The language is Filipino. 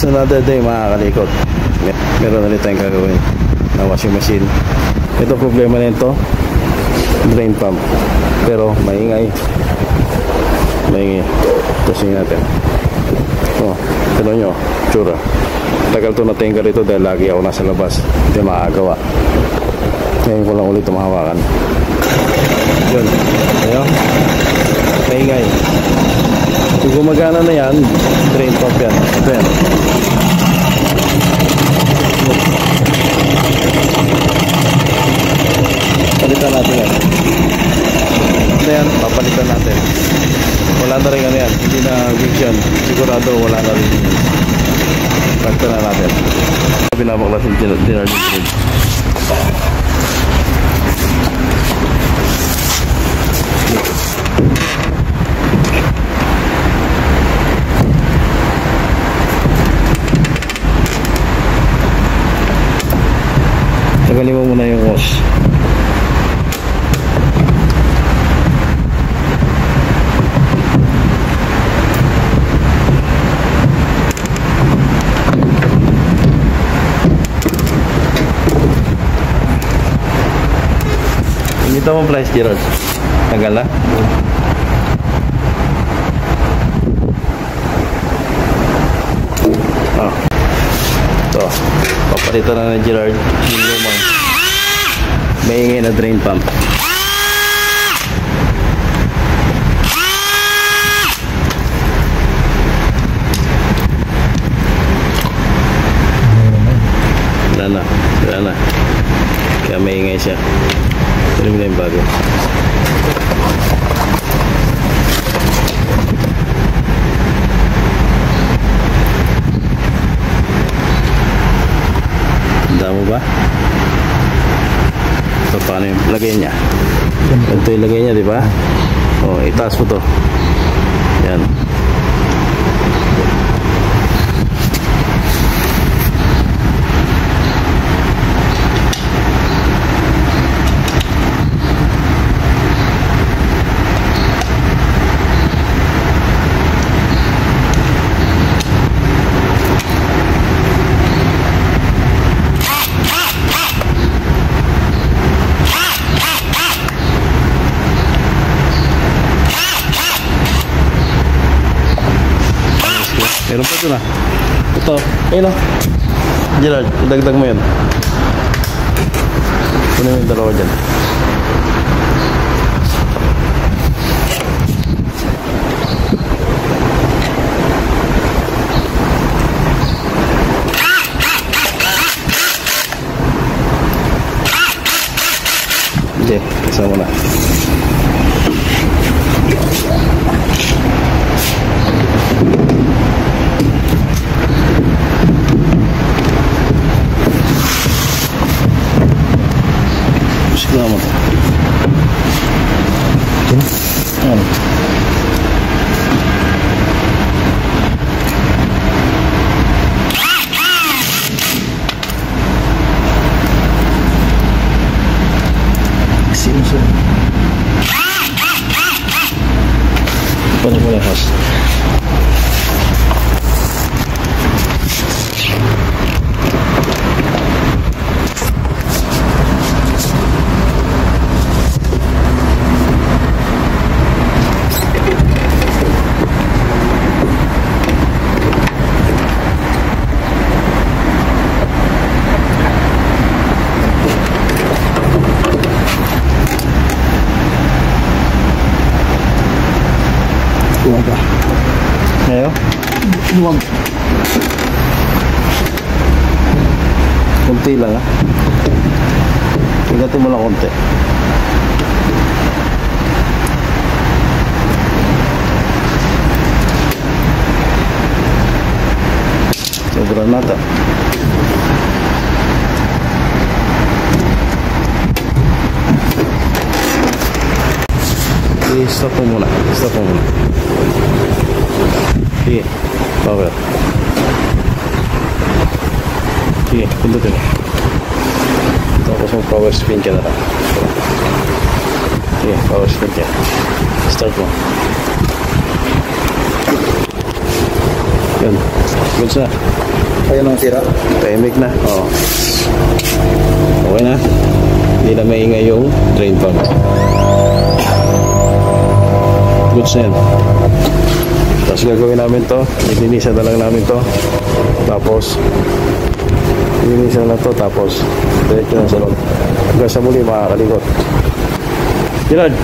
It's another day mga kalikot. Meron ulit tayong gagawin na washing machine. Ito problema nito, drain pump. Pero maingay. Testing natin. Oh, tignan nyo, tsura. Tagal to natinggal ito dahil lagi ako nasa labas. Hindi makagawa. Ngayon ko lang ulit tumahawakan. Yun. Ayan. Maingay. Kung gumagana na yan, drain pump yan. Ito yan. Palitan natin yan. Ito yan, papalitan natin. Wala na rin ano yan. Hindi na weak yan. Sigurado wala na rin. Palitan na natin. Binabaklas yung dinarling thread. Tagalin mo muna yung wash. Ito mo flash, Gerald. Tagal na. Oh. Ito. Papalitan na ng Gerald yung lumang maingay na drain pump. Wala na. Kaya maingay siya. Tuloy mo na yung bago. Tanda mo ba? So, paano yung lagay niya? Ito yung lagay niya, di ba? O, itaas mo to. Yan. Meron pa ito na. Ito. Ayun o. Gerald, idagdag mo yan. Kunin mo yung dalawa dyan. Okay, kasama na. Selamat. Simpson. Paano mo lahas? Luwag. Ngayon? Luwag. Kunti lang ha. Igatin mo lang konti. Sobrang nata. Stop mo muna. Stop mo muna. Sige. Power. Sige. Pindutin. Tapos mo power spin ka na lang. Sige. Power spin ka. Start mo. Yan. Good sa. Ayun ang sira. Tahimik na. Oo. Okay na. Hindi na maingay yung drain pan. Goods na yan. Tapos gagawin namin to. Lilinisan na lang namin to. Tapos lilinisan na to. Tapos diretso na sa loob. Hanggang sa muli mga kalikot. Gerard!